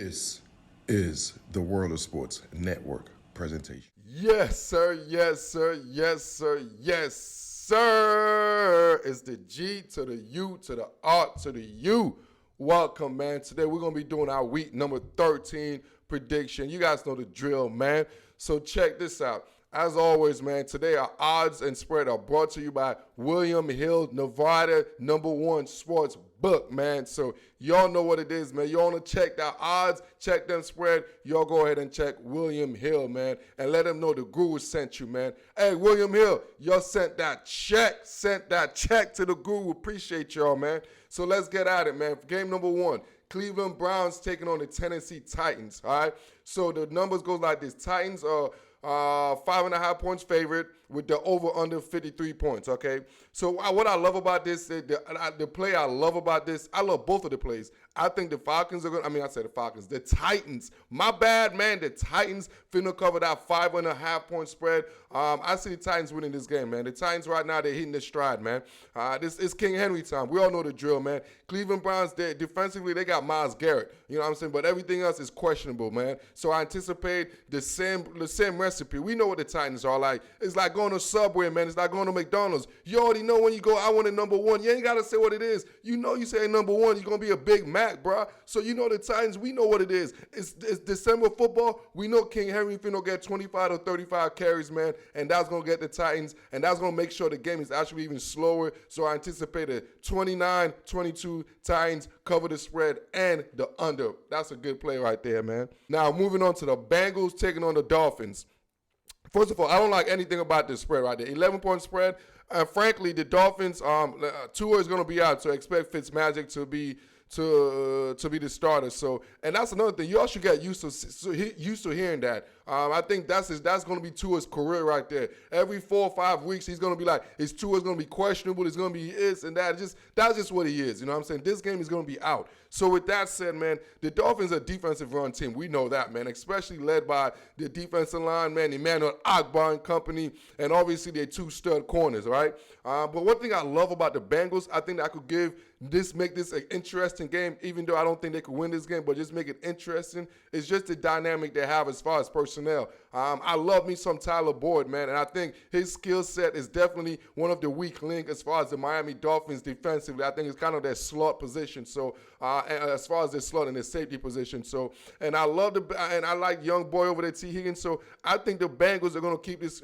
This is the World of Sports Network presentation. Yes, sir. Yes, sir. Yes, sir. Yes, sir. It's the G to the U to the R to the U. Welcome, man. Today we're going to be doing our week number 13 prediction. You guys know the drill, man. So check this out. As always, man, today our odds and spread are brought to you by William Hill, Nevada #1 sports book, man. So y'all know what it is, man. You want to check the odds, check them spread, y'all go ahead and check William Hill, man, and let them know the guru sent you, man. Hey, William Hill, y'all sent that check to the guru. Appreciate y'all, man. So let's get at it, man. Game number 1. Cleveland Browns taking on the Tennessee Titans, all right? So the numbers go like this. Titans are 5.5 points favorite with the over under 53 points, okay? So what I love about this, the play I love about this, I love both of the plays. I think the Falcons are going to, the Falcons, the Titans, my bad, man, the Titans finna cover that 5.5 point spread. I see the Titans winning this game, man. The Titans right now, they're hitting their stride, man. This is King Henry time. We all know the drill, man. Cleveland Browns, defensively, they got Myles Garrett, you know what I'm saying? But everything else is questionable, man. So I anticipate the same recipe. We know what the Titans are like. It's like going to Subway, man. It's like going to McDonald's. You already know when you go, I want a #1. You ain't got to say what it is. You know you say #1, you're going to be a Big Mac, bro. So you know the Titans, we know what it is. It's December football. We know King Henry finna get 25 to 35 carries, man, and that's going to get the Titans, and that's going to make sure the game is actually even slower. So I anticipate a 29-22 Titans cover the spread and the under. That's a good play right there, man. Now, moving on to the Bengals taking on the Dolphins. First of all, I don't like anything about this spread right there. 11-point spread. Frankly, the Dolphins, Tua is going to be out, so expect Fitzmagic to be the starter. So, and that's another thing. You all should get used to hearing that. I think that's going to be Tua's career right there. Every 4 or 5 weeks, he's going to be like, his Tua's going to be questionable. It's going to be this and that. That's just what he is. You know what I'm saying? This game is going to be out. So with that said, man, the Dolphins are a defensive run team. We know that, man, especially led by the defensive line, man, Emmanuel Ogbah and company, and obviously their 2 stud corners, right? But one thing I love about the Bengals, I think that I could make this an interesting game, even though I don't think they could win this game, but just make it interesting. It's just the dynamic they have as far as personnel. I love me some Tyler Boyd, man, and I think his skill set is definitely one of the weak links as far as the Miami Dolphins defensively. I think it's kind of their slot position. So as far as their slot and their safety position. So, and I like young boy over there, T. Higgins. So I think the Bengals are going to keep this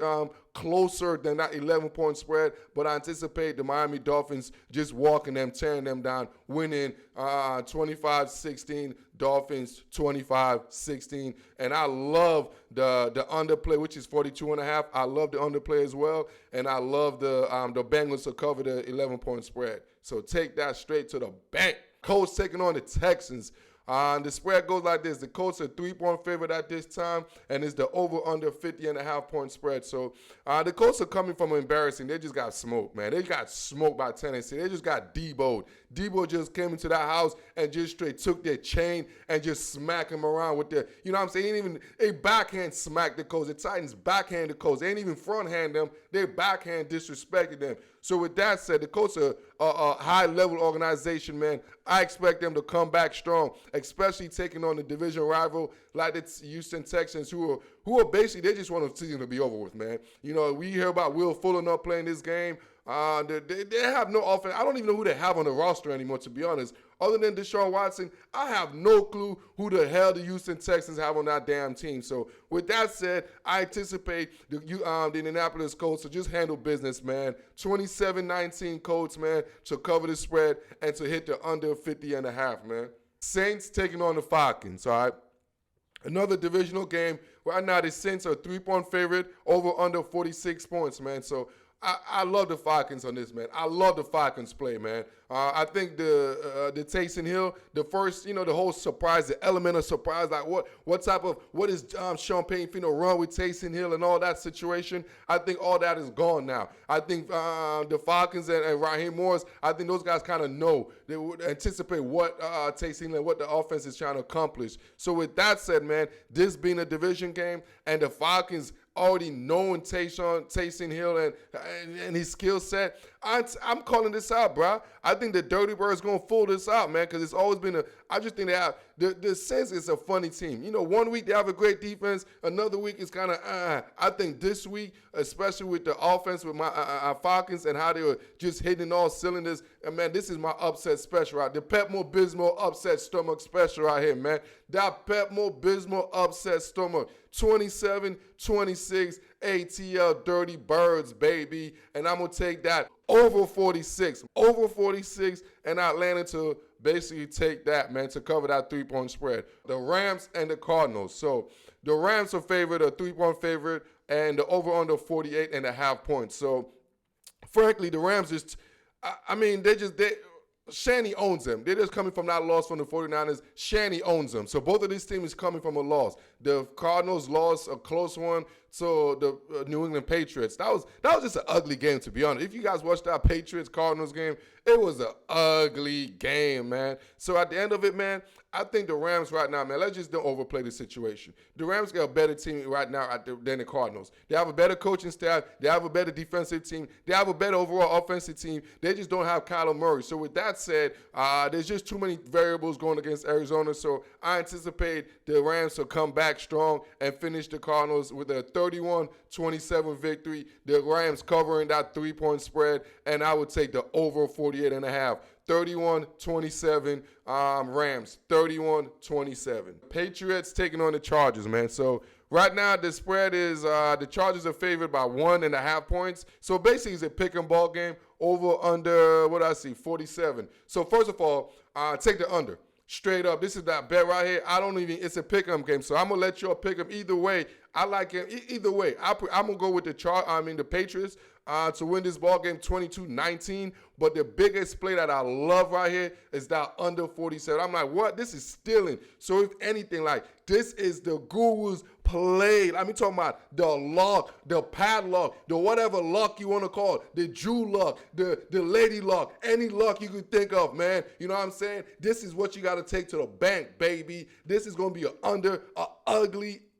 closer than that 11-point spread, but I anticipate the Miami Dolphins just walking them, tearing them down, winning 25-16, Dolphins 25-16. And I love the underplay, which is 42.5. I love the underplay as well, and I love the Bengals to cover the 11-point spread. So take that straight to the bank. Colts taking on the Texans. The spread goes like this. The Colts are 3-point favorite at this time, and it's the over-under 50.5 point spread. So the Colts are coming from embarrassing. They just got smoked, man. They got smoked by Tennessee. They just got Debo'd. Debo just came into that house and just straight took their chain and just smacked him around with their, you know what I'm saying? Ain't even a backhand smacked the Colts. The Titans backhand the Colts. They ain't even front hand them. They backhand disrespected them. So with that said, the Colts are a high-level organization, man. I expect them to come back strong, especially taking on the division rival like the Houston Texans, who are basically, they just want the season to be over with, man. You know, we hear about Will Fuller not playing this game. They have no offense. I don't even know who they have on the roster anymore, to be honest. Other than Deshaun Watson, I have no clue who the hell the Houston Texans have on that damn team. So with that said, I anticipate the Indianapolis Colts to just handle business, man. 27-19 Colts, man, to cover the spread and to hit the under 50.5, man. Saints taking on the Falcons, all right? Another divisional game. Right now, the Saints are 3-point favorite, over under 46 points, man. So I love the Falcons on this, man. I love the Falcons play, man. I think the Taysom Hill, the first, the whole surprise, the element of surprise, like what is Sean Payton finna run with Taysom Hill and all that situation. I think all that is gone now. I think the Falcons and Raheem Morris, I think those guys kind of know. They would anticipate what Taysom Hill and what the offense is trying to accomplish. So with that said, man, this being a division game and the Falcons already knowing Taysom Hill and his skill set, I'm calling this out, bro. I think the Dirty Bird's going to pull this out, man, because it's always been I just think they have the Saints is a funny team. You know, one week they have a great defense, another week it's kind of I think this week, especially with the offense with my Falcons and how they were just hitting all cylinders, and man, this is my upset special right. The Pepto-Bismol upset stomach special right here, man. That Pepto-Bismol upset stomach. 27-26 ATL Dirty Birds, baby. And I'm going to take that over 46. Over 46 and Atlanta to basically take that, man, to cover that 3-point spread. The Rams and the Cardinals. So the Rams are favored, a 3-point favorite, and the over-under 48.5 points. So, frankly, the Rams just, Shanny owns them. They're just coming from that loss from the 49ers. Shanny owns them. So both of these teams is coming from a loss. The Cardinals lost a close one to the New England Patriots. That was just an ugly game, to be honest. If you guys watched that Patriots-Cardinals game, it was an ugly game, man. So at the end of it, man, I think the Rams right now, man, let's just don't overplay the situation. The Rams got a better team right now than the Cardinals. They have a better coaching staff. They have a better defensive team. They have a better overall offensive team. They just don't have Kyler Murray. So with that said, there's just too many variables going against Arizona. So I anticipate the Rams to come back strong and finish the Cardinals with a 31-27 victory. The Rams covering that 3-point spread, and I would take the over 48.5. 31-27 Rams, 31-27. Patriots taking on the Chargers, man. So right now the spread is the Chargers are favored by 1.5 points. So basically it's a pick and ball game over under, 47. So first of all, take the under. Straight up, this is that bet right here. It's a pick-em game, so I'm going to let y'all pick them either way. I like it either way. I'm going to go with the Patriots to win this ball game 22-19. But the biggest play that I love right here is that under 47. I'm like, what? This is stealing. So if anything, like, this is the guru's play. I'm talking about the lock, the padlock, the whatever lock you want to call it, the Jew lock, the lady lock, any lock you could think of, man. You know what I'm saying? This is what you got to take to the bank, baby. This is going to be an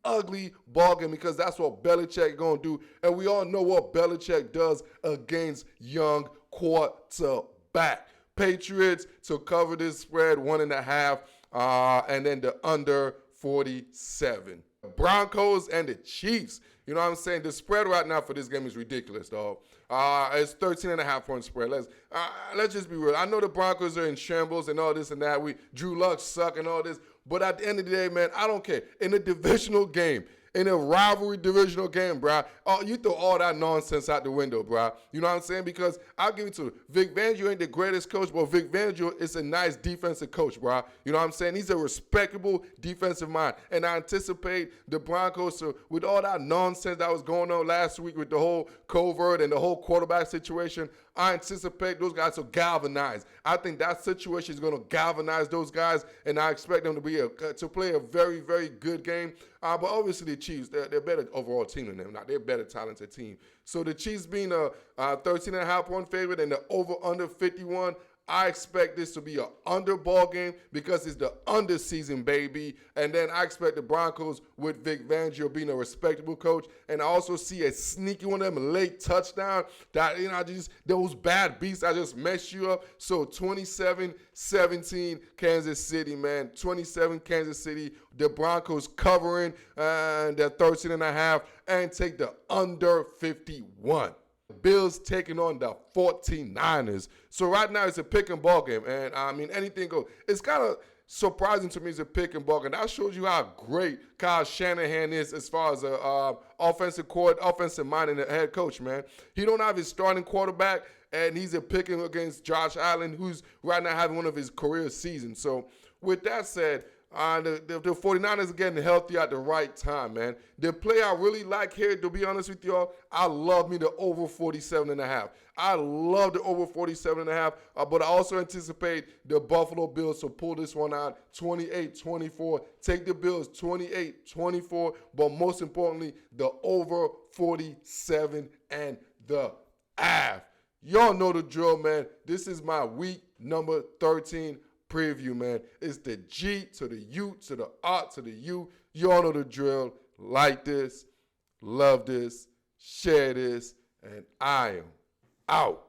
ugly ball game because that's what Belichick going to do. And we all know what Belichick does against young quarterback. Patriots to cover this spread 1.5 and then the under 47. Broncos and the Chiefs. You know what I'm saying? The spread right now for this game is ridiculous, dog. It's 13.5 point spread. Let's just be real. I know the Broncos are in shambles and all this and that. Drew Luck suck and all this. But at the end of the day, man, I don't care. In a divisional game, in a rivalry divisional game, bro, you throw all that nonsense out the window, bro. You know what I'm saying? Because I'll give it to you. Vic Fangio ain't the greatest coach, but Vic Fangio is a nice defensive coach, bro. You know what I'm saying? He's a respectable defensive mind. And I anticipate the Broncos, with all that nonsense that was going on last week with the whole covert and the whole quarterback situation, I anticipate those guys to galvanize. I think that situation is going to galvanize those guys, and I expect them to play a very, very good game. But obviously the Chiefs, they're a better overall team than them. Now, they're a better talented team. So the Chiefs being a 13.5 point favorite and the over-under 51, I expect this to be an under ball game because it's the under season, baby. And then I expect the Broncos with Vic Fangio being a respectable coach. And I also see a sneaky one of them late touchdown that, those bad beats that just mess you up. So 27-17 Kansas City, man. 27 Kansas City. The Broncos covering and they're 13.5 and take the under 51. Bills taking on the 49ers. So right now it's a pick and ball game. And anything goes. It's kind of surprising to me it's a pick and ball game. That shows you how great Kyle Shanahan is as far as a offensive mind and a head coach, man. He don't have his starting quarterback, and he's a picking against Josh Allen, who's right now having one of his career seasons. So with that said, the 49ers are getting healthy at the right time, man. The play I really like here, to be honest with y'all, I love me the over 47.5. I love the over 47.5, but I also anticipate the Buffalo Bills to pull this one out 28-24. Take the Bills 28-24, but most importantly, the over 47 and the half. Y'all know the drill, man. This is my week number 13 preview, man. It's the G to the U to the R to the U. Y'all know the drill. Like this, love this, share this, and I am out.